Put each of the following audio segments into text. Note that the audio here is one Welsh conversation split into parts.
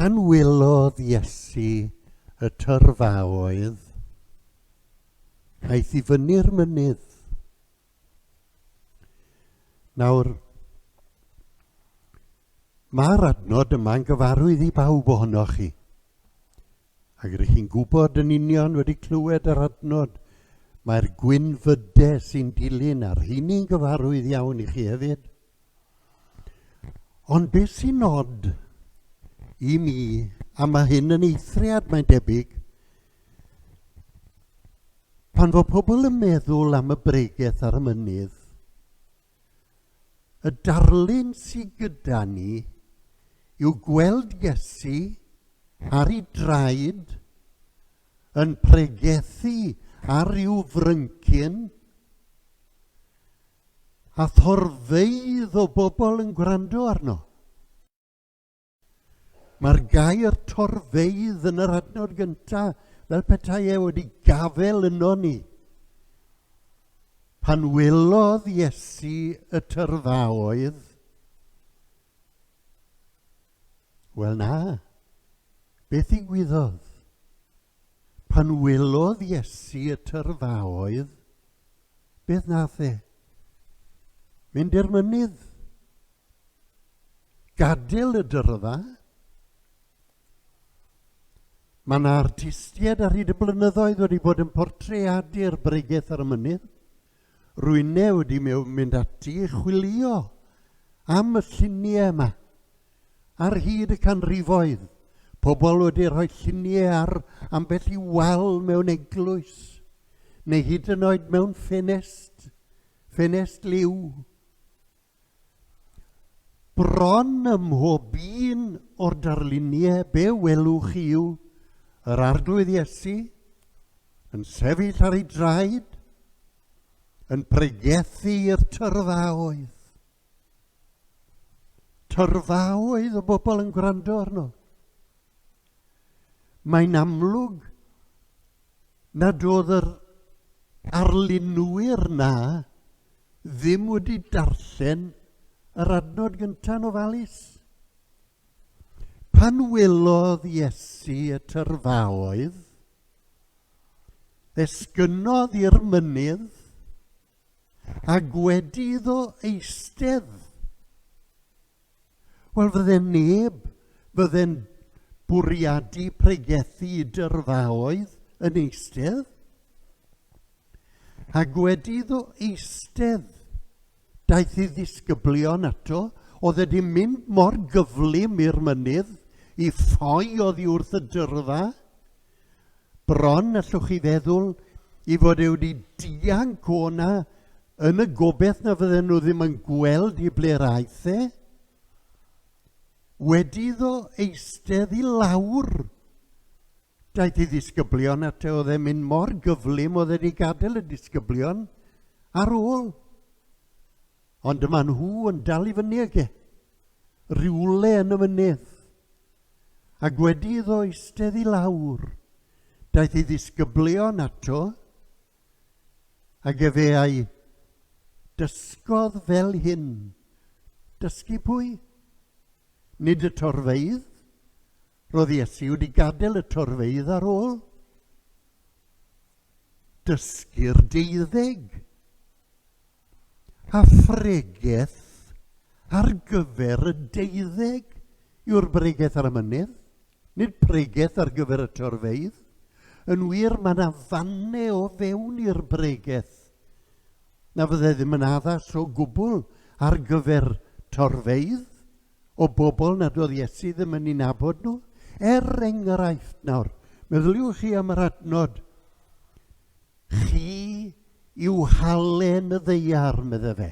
Pan welodd Iesu y tyrfaoedd, aeth I fyny'r mynydd. Nawr, mae'r adnod yma'n gyfarwydd I bawb ohonoch chi. Ac rydych chi'n gwybod yn union wedi clywed yr adnod, mae'r gwynfydau sy'n dilyn ar hynny'n gyfarwydd iawn I chi hefyd. Ond beth sy'n od I mi, a mae hyn yn eithriad mae'n debyg, pan fo pobl yn meddwl am y Pregeth ar y mynydd, y darlun sy'n gyda ni yw gweld Iesu ar ei draed yn pregethu ar ryw fryncyn a thorfeidd o bobl yn gwrando arno. Mae'r gair torfeidd yn yr adnod gyntaf fel petai wedi gafel yno ni. Pan welodd Iesu y tyrfaoedd, wel na, beth ddigwyddodd? Pan welodd Iesu y tyrfaoedd, beth nath e? Mynd i'r mynydd. Gadael y dyrfa. Mae yna artistiaid ar hyd y blynyddoedd wedi bod yn portreadu'r Pregeth ar y mynydd. Rwynnau wedi mynd ati I chwilio am y lluniau yma. Ar hyd y canrifoedd, pobl wedi rhoi lluniau ar ambell I wal mewn eglwys, neu hyd yn oed mewn ffenest liw. Bron ym mhob un o'r darluniau, be welwch chi yw yr arglwydd Iesu yn sefyll ar ei draed, yn pregethu'r tyrfaoedd. Tyrfaoedd o bobl yn gwrando arno. Mae'n amlwg nad oedd yr arlunwyr na ddim wedi darllen yr adnod gyntaf ofalus. Pan welodd Iesu y tyrfaoedd, esgynodd i'r mynydd a wedi iddo eistedd. Wel, fydde'n bwriadu pregethu tyrfaoedd yn eistedd. A wedi iddo eistedd, daeth I ddisgyblion ato, oedd wedi mynd mor gyflym i'r mynydd, I ffoi oddi wrth y dyrfa. Bron allwch chi feddwl I fod wedi dianc o'na yn y gobeith na fydden nhw ddim yn gweld I ble aeth e. Wedi iddo eistedd I lawr. Daeth I ddisgyblion ato, oedd e'n mynd mor gyflym, oedd wedi gadael y disgyblion ar ôl. Ond yma nhw yn dal I fyny ag e, rywle yn y mynydd. Ac wedi iddo eistedd I lawr, daeth I ddisgyblion ato, ac efe ai dysgodd fel hyn. Dysgu pwy? Nid y torfeidd. Roedd Iesu wedi gadael y torfeidd ar ôl. Dysgu'r deuddeg. A Pregeth ar gyfer y deuddeg yw'r Pregeth ar y mynydd. Nid Pregeth ar gyfer y torfeidd. Yn wir, mae yna fannau o fewn i'r Pregeth. Na fydde ddim yn addas o gwbl ar gyfer torfeidd o bobl nad oedd Iesu ddim yn ei nabod nhw. Enghraifft nawr, meddyliwch chi am yr adnod. Chi yw halen y ddeiar, medde fe.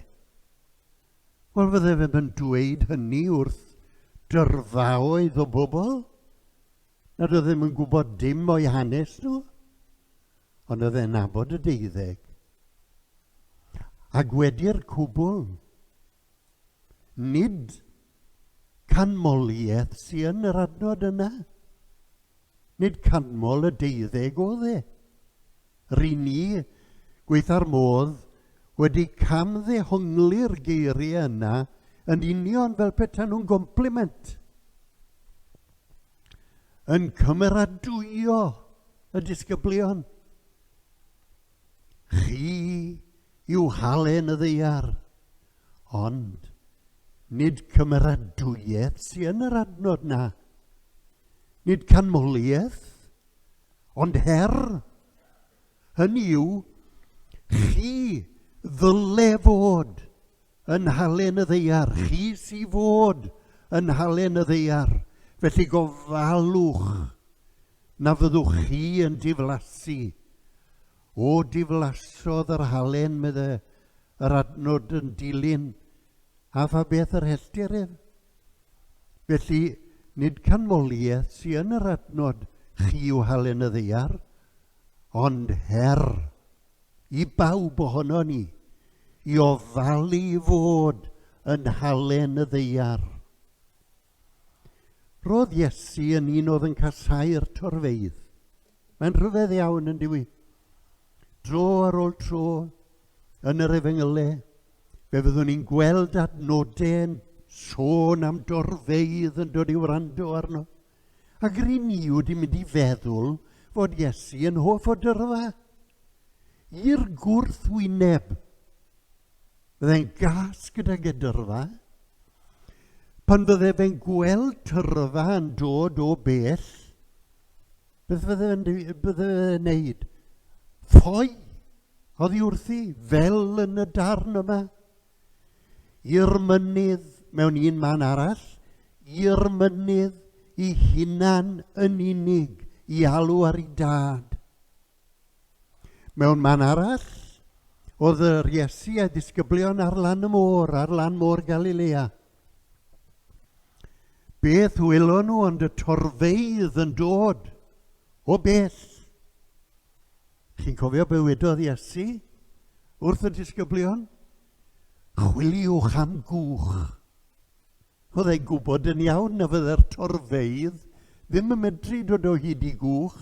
Wel, fydde fe yn dweud hynny wrth dyrfaoedd o bobl. Nad oedd ddim yn gwybod dim o'i hanes nhw, ond oedd e'n nabod y deuddeg. Ac wedi'r cwbl, nid canmoliaeth sy'n yr adnod yna. Nid canmol y deuddeg oedd e. Rydyn ni, gweithio'r modd, wedi camddehongli'r geiriau yna yn union fel petai nhw'n compliment. yn cymeradwyo y disgyblion. Chi yw halen y ddaear, ond nid cymeradwyaeth sy'n yn yr adnod na. Nid canmoliaeth, ond her. Hynny yw, chi ddyle fod yn halen y ddaear. Chi sy'n fod yn halen y ddaear. Felly gofalwch na fyddwch chi yn diflasu. O diflasodd yr halen, medde yr adnod yn dilyn, a pha beth yr helltir ef. Felly, nid canmoliaeth sy'n yn yr adnod chi yw halen y ddaear, ond her i bawb ohono ni i ofalu fod yn halen y ddaear. Roedd Iesu yn un oedd yn casau'r torfeydd. Mae'n rhyfedd iawn yn diwy. Tro ar ôl tro yn yr Efengylau, fe fyddwn ni'n gweld adnodau yn sôn am dorfeydd yn dod i wrando arno. Ac rhi ni wedi mynd i feddwl fod Iesu yn hoff o dyrfa. I'r gwrthwyneb, byddai'n gas gydag y dyrfa. Pan bydde fe'n gweld tyrfa yn dod o bell, beth bydde fe'n neud? Ffoi, oddi wrthi, fel yn y darn yma. I'r mynydd, mewn un man arall, i'r mynydd i hunan yn unig, i alw ar ei dad. Mewn man arall, oedd yr Iesu a ddisgyblion ar lan y môr, ar lan môr Galilea. Beth welon nhw ond y torfeydd yn dod o bell. Chi'n cofio be wedodd Iesu wrth y disgyblion? Chwiliwch am gwch. Oedd e'n gwybod yn iawn na fydde'r torfeydd ddim yn medru dod o hyd i gwch,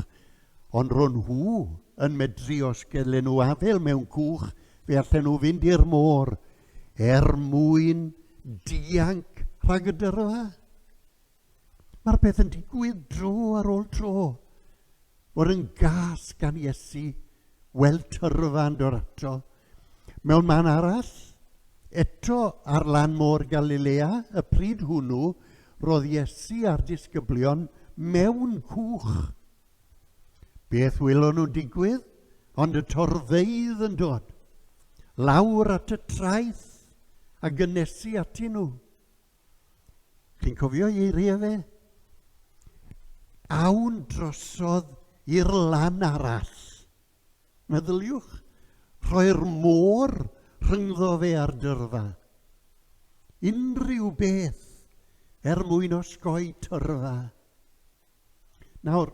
ond ro'n nhw yn medru os gelen nhw afel mewn gwch, fe allan nhw fynd i'r môr mwyn dianc rhag y dyrfa. Mae'r peth yn digwydd dro ar ôl tro. O'r yn gas gan Iesu weld tyrfa yn dod ato. Mewn man arall, eto ar lan môr Galilea, y pryd hwnnw, roedd Iesu a'r disgyblion mewn cwch. Beth welon nhw'n digwydd? Ond y torfeydd yn dod. Lawr at y traeth a gynesu ati nhw. Chi'n cofio eiriau fe? Awn drosodd i'r lan arall. Meddyliwch, rhoi'r môr rhyngddo fe ar dyrfa. Unrhyw beth mwyn osgoi tyrfa. Nawr,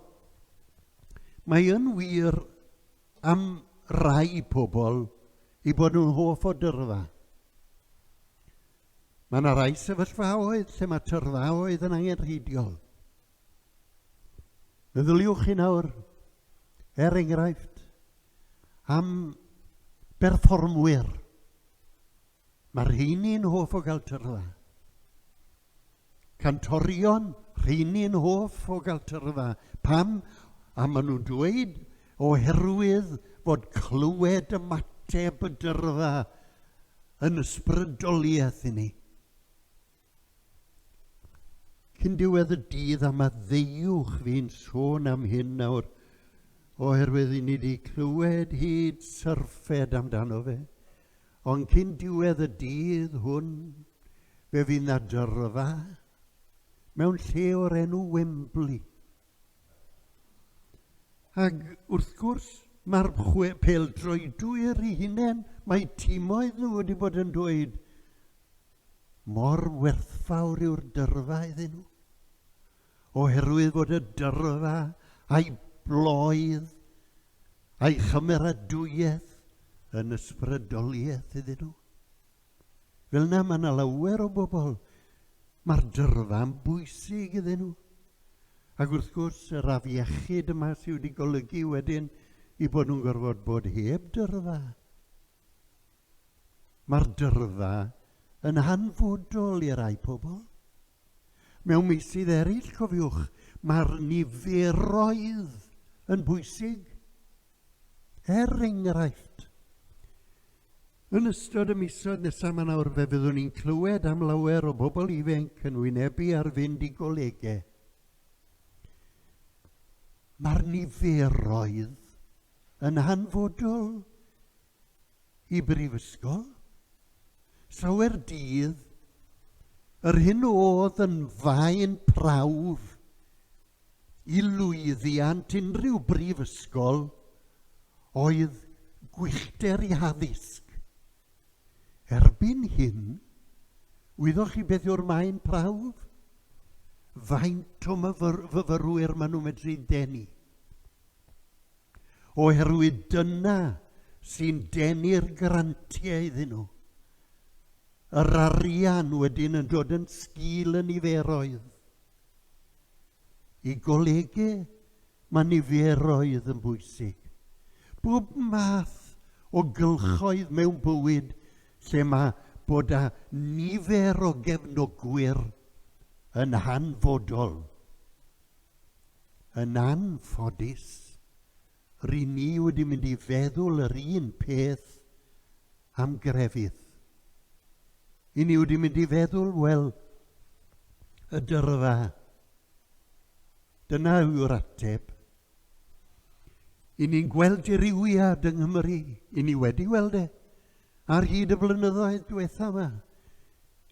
mae yn wir am rai pobl i bod nhw'n hoff o dyrfa. Mae yna rai sefyllfaoedd lle mae tyrfaoedd yn angenrheidiol. Meddyliwch chi nawr, enghraifft, am berfformwyr. Mae rheini'n hoff o gael tyrfa. Cantorion, rheini'n hoff o gael tyrfa. Pam? A maen nhw'n dweud oherwydd fod clywed ymateb y dyrfa yn ysbrydoliaeth i ni. Cyn diwedd y dydd am a ddeiwch fi'n sôn am hyn nawr, oherwydd i ni wedi clywed hyd syrffed amdano fe. Ond cyn diwedd y dydd hwn, fe fydd na dyrfa mewn lle o'r enw Wembley. Ac wrth gwrs, mae'r pêl-droedwyr eu hunain, mae timoedd nhw wedi bod yn dweud, mor werthfawr yw'r dyrfa iddyn nhw. Oherwydd bod y dyrfa a'i bloedd, a'i chymeradwyaeth yn ysbrydoliaeth iddyn nhw. Fel na mae yna lawer o bobl, mae'r dyrfa'n bwysig iddyn nhw. Ac wrth gwrs, yr afiechyd yma sydd wedi golygu wedyn i bod nhw'n gorfod bod heb dyrfa. Mae'r dyrfa yn hanfodol i rai pobl. Mewn misydd eraill, cofiwch, mae'r niferoedd yn bwysig. Enghraifft, yn ystod y misoedd nesaf yma nawr fe fyddwn ni'n clywed am lawer o bobl ifanc yn wynebu ar fynd i golegau. Mae'r niferoedd yn hanfodol i brifysgol. Llawer dydd, yr hyn oedd yn faen prawf i lwyddiant unrhyw brifysgol oedd gwyllter i addysg. Erbyn hyn, wyddoch chi beth yw'r maen prawf? Faint o fyfyrwyr maen nhw'n medru denu. Oherwydd dyna sy'n denu'r grantiau iddyn nhw. Yr arian wedyn yn dod yn sgil y niferoedd. I golegau, mae niferoedd yn bwysig. Bob math o gylchoedd mewn bywyd lle mae bod â nifer o gefnogwyr yn hanfodol. Yn anffodus, rydyn ni wedi mynd i feddwl yr un peth am grefydd. I ni wedi mynd i feddwl, wel, y dyrfa. Dyna yw'r ateb. I ni'n gweld diriwiad yng Nghymru. I ni wedi weld e. Ar hyd y blynyddoedd diwetha yma.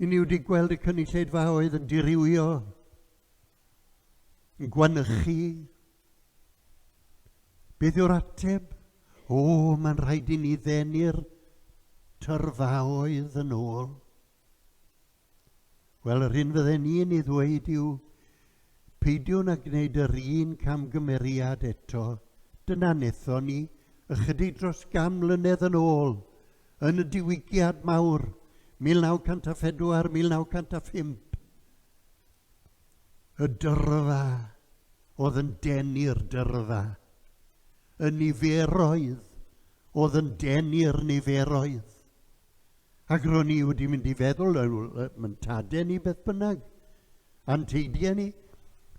I ni wedi gweld y cynulleidfaoedd yn dirywio, yn gwanychu. Beth yw'r ateb? O, mae'n rhaid i ni ddenu'r tyrfaoedd yn ôl. Wel, yr hyn fydden ni'n ei ddweud yw, peidiwn a gwneud yr un camgymeriad eto. Dyna nethon ni ychydig dros 100 mlynedd yn ôl yn y diwygiad mawr 1904-1905. Y dyrfa oedd yn denu'r dyrfa. Y niferoedd oedd yn denu'r niferoedd. Ac ro'n ni wedi mynd i feddwl, mae'n tadau ni beth bynnag, anteidiau ni,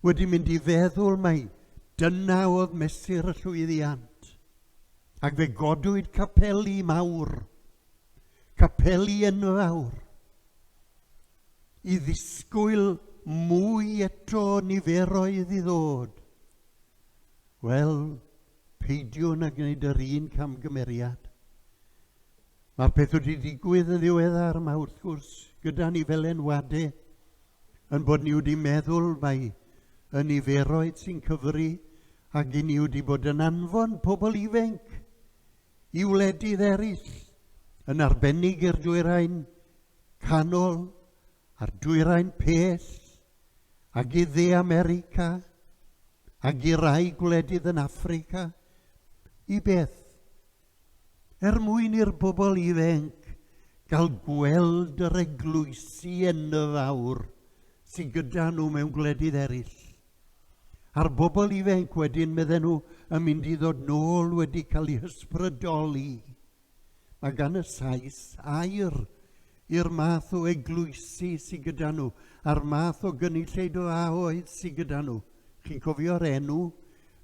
wedi mynd i feddwl mai dyna oedd mesur y llwyddiant. Ac fe godwyd capeli mawr, capeli enfawr, i ddisgwyl mwy eto niferoedd i ddod. Wel, peidiwn a gwneud yr un camgymeriad. Mae'r peth wedi digwydd yn ddiweddar yma wrth gwrs gyda ni fel enwadau yn bod ni wedi meddwl mai y niferoedd sy'n cyfri ac i ni wedi bod yn anfon pobl ifanc i wledydd eraill yn arbennig i'r dwyrain canol a'r dwyrain pell ac i dde America ac i rai gwledydd yn Affrica. I beth? Mwyn i'r bobl ifanc gael gweld yr eglwysi enfawr sy'n gyda nhw mewn gwledydd eraill. A'r bobl ifanc wedyn medden nhw yn mynd i ddod nôl wedi cael ei hysbrydoli. Mae gan y Sais air i'r math o eglwysi sy'n gyda nhw, a'r math o gynulleidfaoedd sy'n gyda nhw. Chi'n cofio'r enw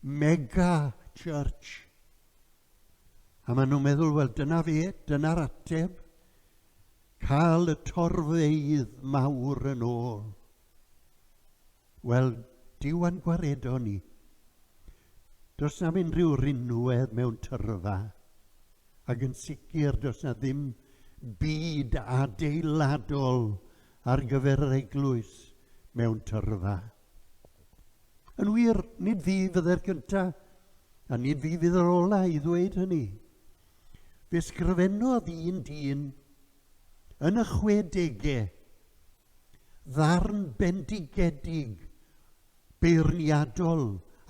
mega church. A maen nhw'n meddwl, wel, dyna fe, dyna'r ateb. Cael y torfeidd mawr yn ôl. Wel, diwan gwaredo ni. Does na unrhyw rinwedd mewn tyrfa. Ac yn sicr does na ddim byd adeiladol ar gyfer yr eglwys mewn tyrfa. Yn wir, nid fi fydde'r cyntaf, a nid fi fydd yr ola i ddweud hynny. Fe sgrifennodd un dyn yn y 60au ddarn bendigedig beirniadol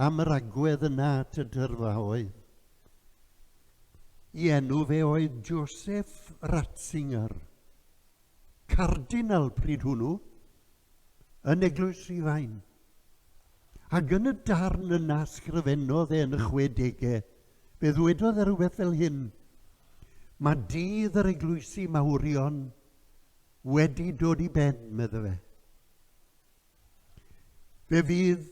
am yr agwedd yna at y tyrfaoedd. I enw fe oedd Joseph Ratzinger, cardinal pryd hwnnw, yn Eglwys Rhufain. Ac yn y darn yna sgrifennodd e yn y 60au, fe ddwedodd e rhywbeth fel hyn. Mae dydd yr eglwysi mawrion wedi dod i ben, medda fe. Fe fydd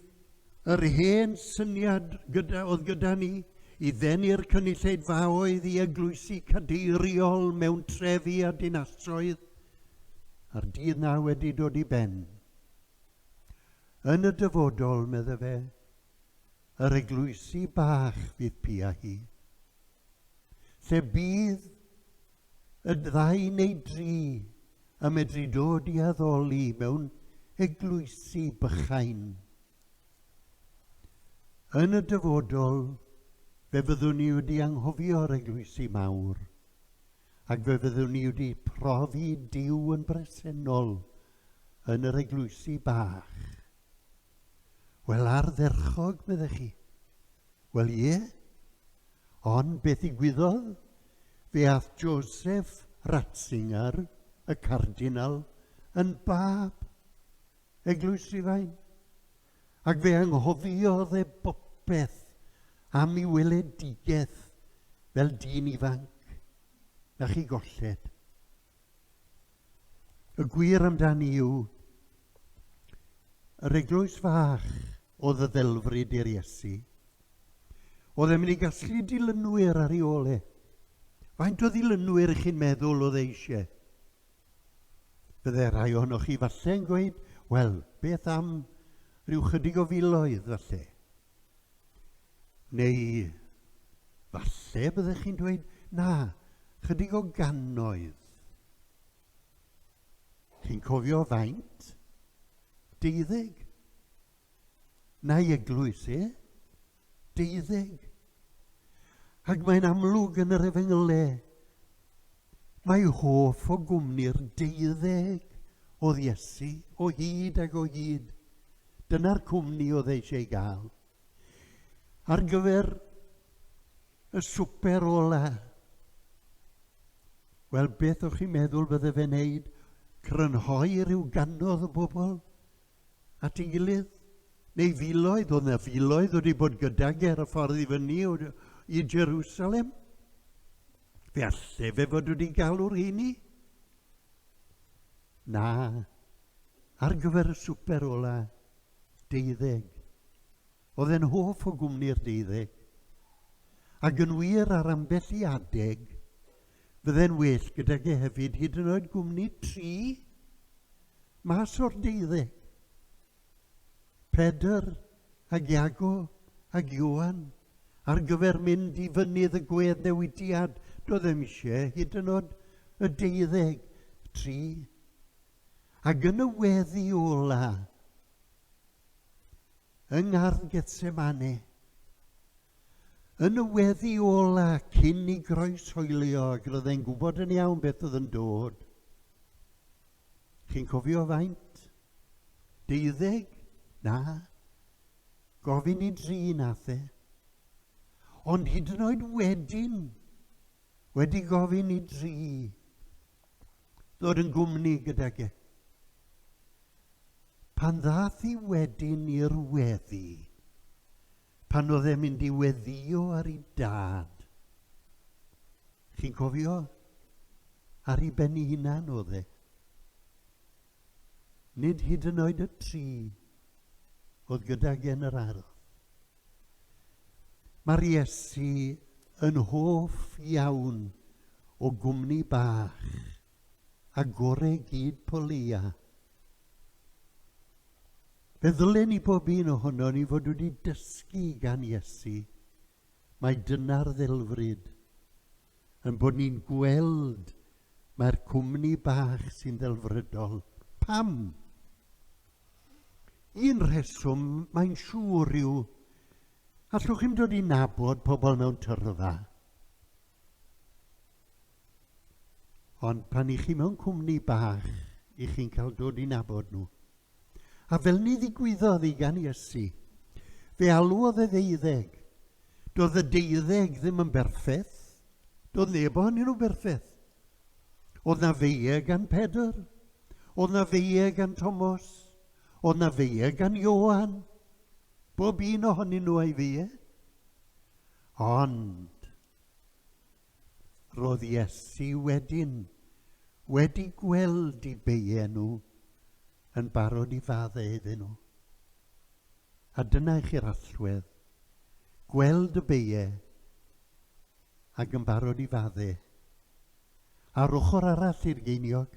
Yr hen syniad oedd gyda ni i ddenu'r cynulleidfaoedd i eglwysu cadeiriol mewn trefi a dinasoedd, a'r dydd na wedi dod i ben. Yn y dyfodol, medde fe, yr eglwysu bach fydd pia hi, lle bydd y 2 neu 3 a medru dod i addoli mewn eglwysu bychain. Yn y dyfodol, fe fyddwn ni wedi anghofio'r eglwysu mawr, ac fe fyddwn ni wedi profi Duw yn bresennol yn yr eglwysu bach. Wel, ardderchog, meddech chi? Wel, ie. Ond beth ddigwyddodd? Fe ath Joseph Ratzinger, y cardinal, yn bab eglwys Rhufain. Ac fe anghofiodd e bopeth am ei weledigaeth fel dyn ifanc na chi golled. Y gwir amdani yw, yr eglwys fach oedd y ddelfryd i'r Iesu, oedd e'n mynd i gasglu dilynwyr ar ei ôl e. Faint o ddilynwyr chi'n meddwl oedd eisiau? Bydde rai ohonoch chi falle'n gweud, wel, beth am rhyw chydig o filoedd falle? Neu falle byddech chi'n dweud, na, chydig o gannoedd. Chi'n cofio faint? 12. Na i eglwys e? 12. Ac mae'n amlwg yn yr Efengylau. Mae hoff o gwmni'r 12 oedd Iesu, o hyd ac o hyd. Dyna'r cwmni oedd eisiau gael. Ar gyfer y swper ola. Wel, beth o'ch chi'n meddwl bydde fe'n neud? Crynhoi rhyw gannoedd o bobl at ei gilydd? Neu filoedd, oedd na filoedd wedi bod gydag ar y ffordd i fyny i Jerusalem? Fe alle fe fod wedi galw'r heini? Na, ar gyfer y swper ola, 12. Oedd e'n hoff o gwmni'r 12. Ac yn wir ar ambell i adeg, fydde'n well gydag e hefyd hyd yn oed gwmni 3 mas o'r 12. Pedr ac Iago ac Ioan ar gyfer mynd i fynydd y gwedd newidiad. Doedd ddim eisiau hyd yn oed y 12, 3. Ac yn y weddi ola, yng ngardd Getsemane, yn y weddi ola cyn i groeshoelio, ac roedd e'n gwybod yn iawn beth oedd yn dod. Chi'n cofio faint? 12? Na. Gofyn i 3 nath e. Ond hyd yn oed wedyn, wedi gofyn i 3, ddod yn gwmni gydag e. Pan ddath i wedyn i'r weddi, pan oedd e'n mynd i weddio ar ei dad. Chi'n cofio? Ar ei ben ei hunan oedd e. Nid hyd yn oed y 3 oedd gydag yn yr ardd. Mae'r Iesu yn hoff iawn o gwmni bach a gorau gyd polia. Fe ddylen ni bob un ohono ni fod wedi dysgu gan Iesu. Mae dyna'r ddelfryd, yn bod ni'n gweld mae'r cwmni bach sy'n ddelfrydol. Pam? Un rheswm mae'n siŵr yw, allwch chi'n dod i nabod pobl mewn tyrfa. Ond pan i chi mewn cwmni bach, i chi'n cael dod i nabod nhw. A fel ni ddigwyddodd i gan Iesu, fe alwodd y 12. Doedd y 12 ddim yn berffeth. Doedd neb ohonyn nhw berffeth. Oedd na feie gan Pedr. Oedd na feie gan Thomas. Oedd na feie gan Ioan. Bob un ohonyn nhw ei feie. Ond roedd Iesu wedyn wedi gweld i beie nhw yn barod i faddau iddyn nhw. A dyna i chi'r allwedd. Gweld y beiau ac yn barod i fadde. A'r ochr arall i'r geiniog,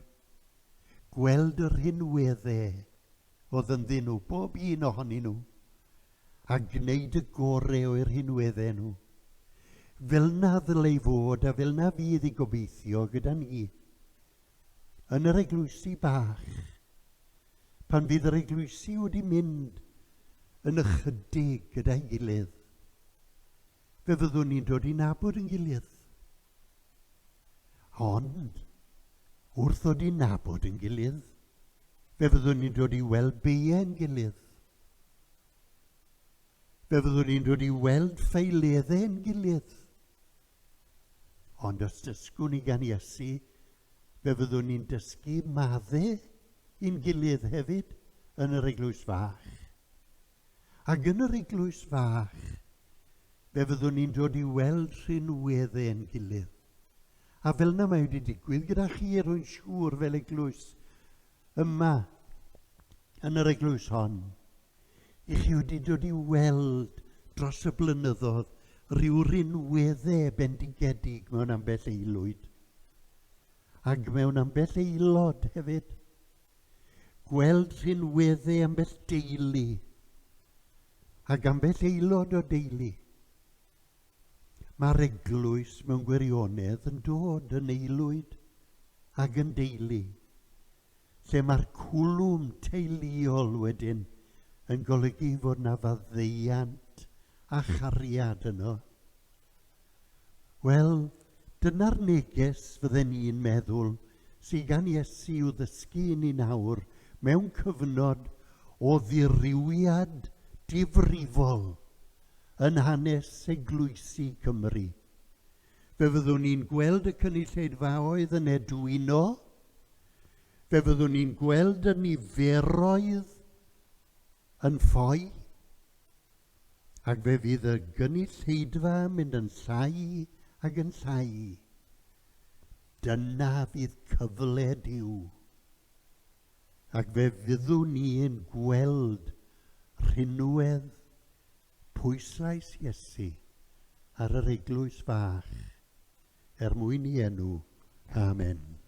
gweld yr rhinweddau oedd yn ddyn nhw, bob un ohonyn nhw, a gwneud y gorau o'r rhinweddau nhw. Fel na ddylai fod a fel na fydd i gobeithio gyda ni. Yn yr eglwysi bach, pan fydd yr eglwysi wedi mynd yn ychydig gyda'i gilydd, fe fyddwn ni'n dod i nabod yn gilydd. Ond, wrth ddod i nabod yn gilydd, fe fyddwn ni'n dod i weld beiau yn gilydd. Fe fyddwn ni'n dod i weld ffeileddau yn gilydd. Ond os dysgwn ni gan Iesu, fe fyddwn ni'n dysgu maddau i'n gilydd hefyd yn yr eglwys fach. Ac yn yr eglwys fach, fe fyddwn ni'n dod i weld rhinweddau yn gilydd. A fel na mae wedi digwydd gyda chi, rwy'n siŵr fel eglwys yma, yn yr eglwys hon, i chi wedi dod i weld dros y blynyddoedd rhyw rinweddau bendigedig mewn ambell eilwyd. Ac mewn ambell aelod hefyd. Gweld rinweddau ambell deulu. Ac ambell aelod o deulu. Mae'r eglwys mewn gwirionedd yn dod yn aelwyd ac yn deulu. Lle mae'r cwlwm teuluol wedyn yn golygu fod na faddeuant a chariad yno. Wel, dyna'r neges fydden ni'n meddwl sy'n gan Iesu i'w ddysgu i ni nawr mewn cyfnod o ddirywiad difrifol yn hanes eglwysi Cymru. Fe fyddwn ni'n gweld y cynulleidfaoedd yn edwyno, fe fyddwn ni'n gweld y niferoedd yn ffoi, ac fe fydd y gynulleidfa yn mynd yn llai ac yn llai. Dyna fydd cyfle Duw. Ac fe fyddwn ni'n gweld rhinwedd pwyslais Iesu ar yr eglwys fach mwyn I enw. Amen.